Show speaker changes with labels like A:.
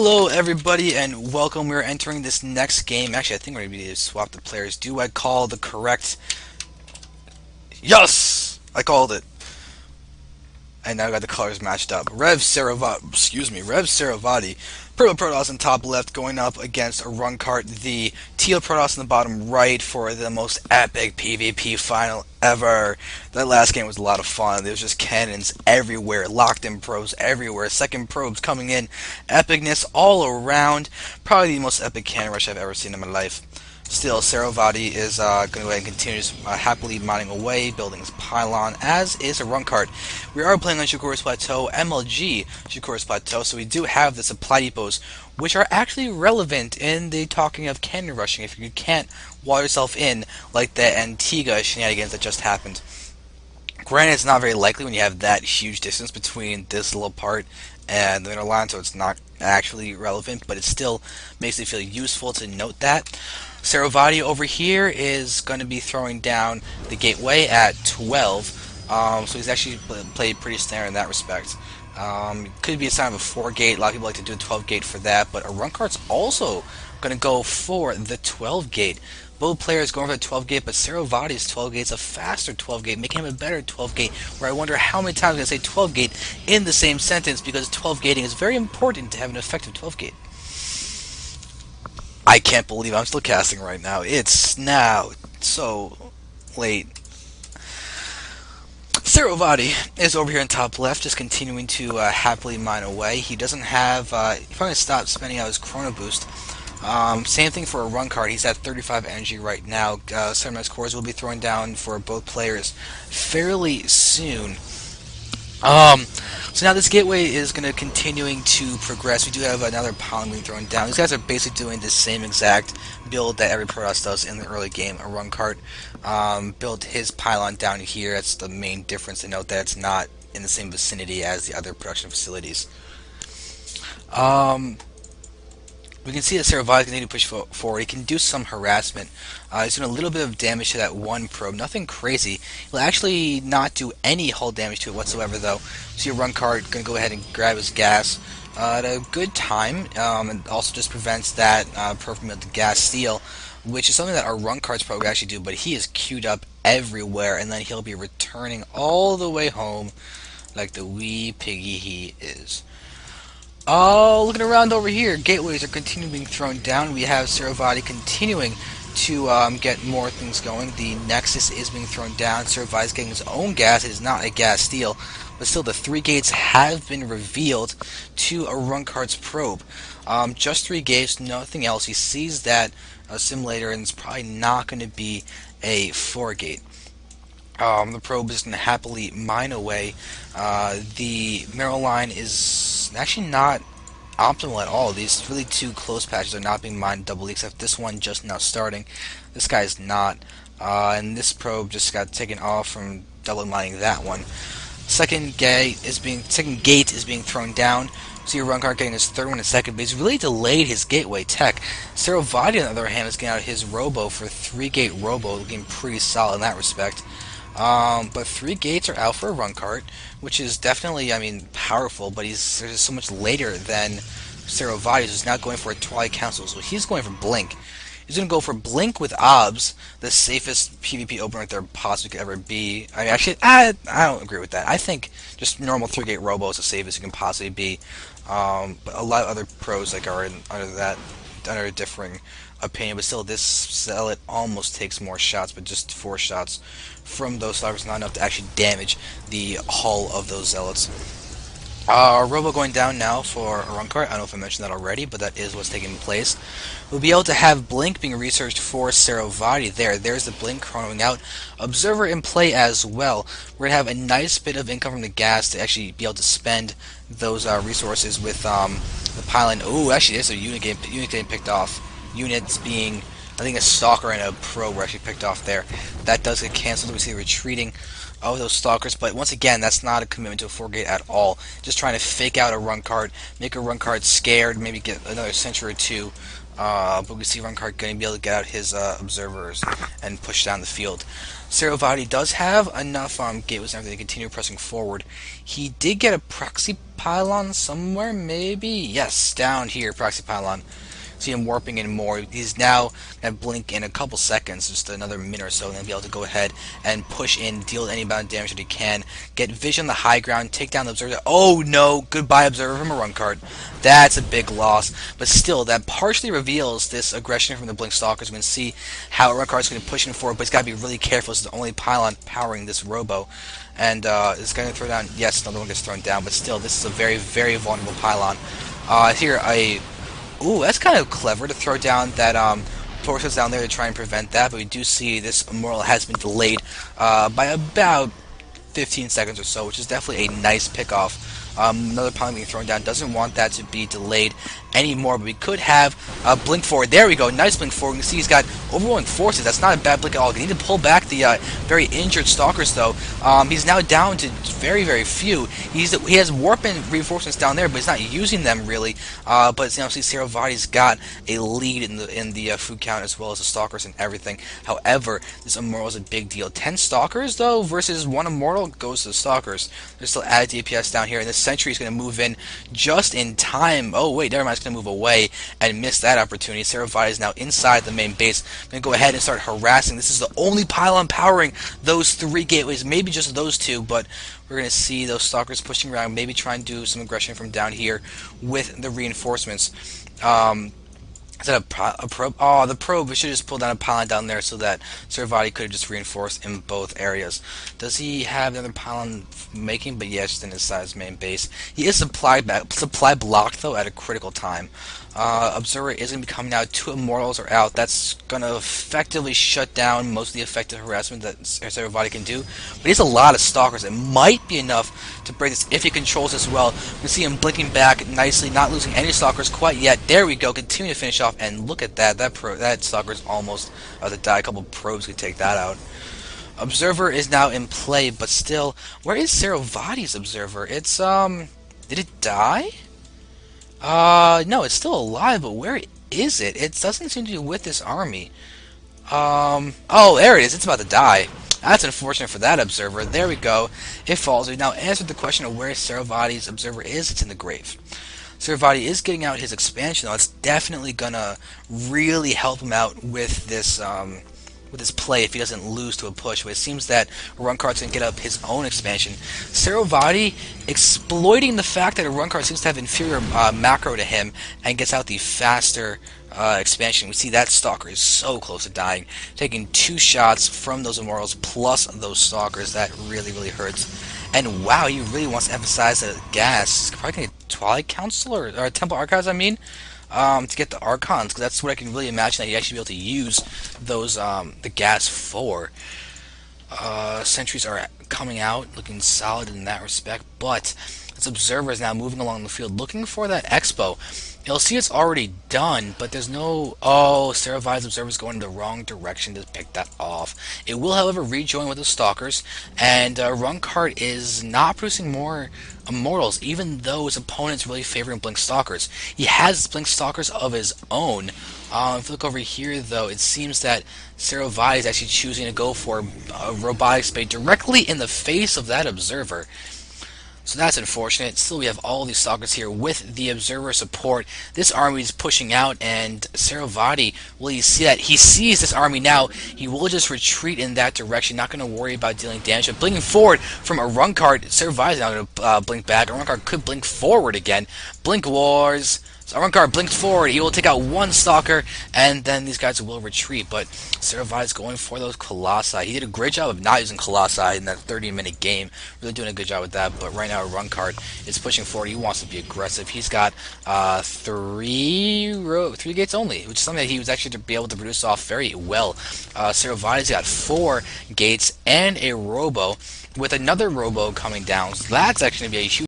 A: Hello everybody and welcome. We're entering this next game. Actually, I think we're going to need to swap the players. Do I call the correct... Yes! I called it. And now I got the colors matched up. Rev Saravati. Purple Protoss in top left going up against a Runkart, the teal Protoss in the bottom right for the most epic PvP final ever. That last game was a lot of fun. There was just cannons everywhere, locked in probes everywhere, second probes coming in, epicness all around. Probably the most epic cannon rush I've ever seen in my life. Still, Saravati is going to go ahead and continue happily mining away, building his pylon, as is a Runkart. We are playing on Shakur's Plateau, MLG Shakur's Plateau, so we do have the supply depots, which are actually relevant in the talking of cannon rushing if you can't wall yourself in like the Antigua shenanigans that just happened. Granted, it's not very likely when you have that huge distance between this little part and the middle line, so it's not actually relevant, but it still makes me feel useful to note that. Saravati over here is going to be throwing down the gateway at 12, so he's actually played pretty standard in that respect. Could be a sign of a 4 gate. A lot of people like to do a 12 gate for that, but a Runkart's also going to go for the 12 gate. Both players going for the 12 gate, but Saravati's 12 gate is a faster 12 gate, making him a better 12 gate, where I wonder how many times I'm going to say 12 gate in the same sentence, because 12 gating is very important to have an effective 12 gate. I can't believe I'm still casting right now. It's now so late. Saravati is over here in top left, just continuing to happily mine away. He doesn't have... he's probably stopped spending out his Chrono Boost. Same thing for a Runkart. He's at 35 energy right now. Ceramics cores will be throwing down for both players fairly soon. So now this gateway is going to continuing to progress. We do have another pylon being thrown down. These guys are basically doing the same exact build that every Protoss does in the early game. A Runkart built his pylon down here. That's the main difference, to note that it's not in the same vicinity as the other production facilities. We can see that Saravati continuing to push forward. He can do some harassment. He's doing a little bit of damage to that one probe. Nothing crazy. He'll actually not do any hull damage to it whatsoever, though. So your Runkart going to go ahead and grab his gas at a good time, and also just prevents that probe from the gas steal, which is something that our Runkart's probe actually do, but he is queued up everywhere, and then he'll be returning all the way home like the wee piggy he is. Oh, looking around over here, gateways are continuing being thrown down. We have Saravati continuing to get more things going. The Nexus is being thrown down. Saravati is getting his own gas. It is not a gas steal, but still the 3 gates have been revealed to a Runkart's probe. Just 3 gates, nothing else. He sees that simulator, and it's probably not going to be a 4 gate. The probe is going to happily mine away. The mineral line is actually not optimal at all. These really 2 close patches are not being mined doubly, except this one just now starting. This guy is not. And this probe just got taken off from double mining that one. Second gate is being thrown down. So your Runkart getting his 3rd one in second, but he's really delayed his gateway tech. Saravati, on the other hand, is getting out his Robo for 3 gate Robo, looking pretty solid in that respect. But 3 gates are out for a Runkart, which is definitely, I mean, powerful, but he's just so much later than Saravati, who's now going for a Twilight Council, so he's going for Blink. He's going to go for Blink with OBS, the safest PvP opener there possibly could ever be. I mean, actually, I don't agree with that. I think just normal 3-gate Robo is the safest you can possibly be. But a lot of other pros are under a differing opinion, but still, this zealot almost takes more shots, but just 4 shots from those snipers, not enough to actually damage the hull of those zealots. Robo going down now for a Runkart. I don't know if I mentioned that already, but that is what's taking place. We'll be able to have Blink being researched for Saravati there. There's the Blink chronoing out. Observer in play as well. We're going to have a nice bit of income from the gas to actually be able to spend those resources with the pylon. Oh, actually, there's a unit getting picked off. Units being I think a Stalker and a Probe were actually picked off there. That does get canceled. We see retreating of those Stalkers, but once again, that's not a commitment to a 4-gate at all. Just trying to fake out a run card, make a run card scared, maybe get another sentry or two. But we see run card going to be able to get out his observers and push down the field. Saravati does have enough gateways and everything to continue pressing forward. He did get a proxy pylon somewhere, maybe? Yes, down here, proxy pylon. See him warping in more. He's now going to blink in a couple seconds, just another minute or so, and then be able to go ahead and push in, deal any amount of damage that he can, get vision on the high ground, take down the observer. Oh no, goodbye observer from a run card. That's a big loss, but still, that partially reveals this aggression from the Blink Stalkers. We can see how a run card is going to push him forward, but he's got to be really careful. This is the only pylon powering this robo. And it's going to throw down, yes, another one gets thrown down, but still, this is a very, very vulnerable pylon. Here, ooh, that's kind of clever to throw down that Torsos down there to try and prevent that, but we do see this Immortal has been delayed by about 15 seconds or so, which is definitely a nice pickoff. Another pylon being thrown down, doesn't want that to be delayed anymore, but we could have a blink forward. There we go, nice blink forward. You can see he's got overwhelming forces. That's not a bad blink at all. You need to pull back the very injured Stalkers, though. He's now down to very, very few. He has warp and reinforcements down there, but he's not using them really. But you know, see, Saravati's got a lead in the food count as well as the Stalkers and everything. However, this Immortal is a big deal. 10 Stalkers though versus 1 Immortal goes to the Stalkers. They're still added DPS down here, and this Sentry is going to move in just in time. Oh wait, never mind. It's going to move away and miss that opportunity. Saravati is now inside the main base. I'm going to go ahead and start harassing. This is the only pylon powering those 3 gateways, maybe just those 2, but we're going to see those Stalkers pushing around, maybe try and do some aggression from down here with the reinforcements. Is that a probe? Oh, the probe. We should just pull down a pylon down there so that Saravati could have just reinforced in both areas. Does he have another pylon making? But yeah, just in his main base. He is supply blocked though at a critical time. Observer is going to be coming out. 2 Immortals are out. That's going to effectively shut down most of the effective harassment that Saravati can do. But he has a lot of Stalkers. It might be enough to break this if he controls this well. We can see him blinking back nicely, not losing any Stalkers quite yet. There we go. Continue to finish off. And look at that. That Stalker's almost to die. A couple probes could take that out. Observer is now in play, but still, where is Saravati's Observer? It's did it die? No, it's still alive, but where is it? It doesn't seem to be with this army. Oh, there it is. It's about to die. That's unfortunate for that Observer. There we go. It falls. We've now answered the question of where Saravati's Observer is. It's in the grave. Saravati is getting out his expansion, though. It's definitely gonna really help him out with this play if he doesn't lose to a push. But it seems that a run card's gonna get up his own expansion. Saravati exploiting the fact that a run card seems to have inferior macro to him and gets out the faster expansion. We see that Stalker is so close to dying, taking 2 shots from those Immortals plus those Stalkers. That really, really hurts. And wow, he really wants to emphasize the gas. He's probably going to get Twilight Council or Temple Archives, I mean, to get the Archons, because that's what I can really imagine that he'd actually be able to use those the gas for. Sentries are coming out, looking solid in that respect, but this Observer is now moving along the field, looking for that Expo. You'll see it's already done, but there's no... Oh, Saravati's Observer is going in the wrong direction to pick that off. It will, however, rejoin with the Stalkers, and Run Card is not producing more Immortals, even though his opponent's really favoring Blink Stalkers. He has Blink Stalkers of his own. If you look over here, though, it seems that Saravati is actually choosing to go for a Robotic Spade directly in the face of that Observer. So that's unfortunate. Still, we have all these Stalkers here with the Observer support. This army is pushing out, and Saravati, well, you see that he sees this army now. He will just retreat in that direction, not going to worry about dealing damage. But blinking forward from a run card, Saravati is now going to blink back. A run card could blink forward again. Blink Wars. So run card blinks forward. He will take out 1 Stalker, and then these guys will retreat. But Saravati is going for those Colossi. He did a great job of not using Colossi in that 30-minute game. Really doing a good job with that. But right now, a run card is pushing forward. He wants to be aggressive. He's got 3 gates only, which is something that he was actually to be able to produce off very well. Saravati's got 4 gates and a Robo, with another Robo coming down. So that's actually going to be a huge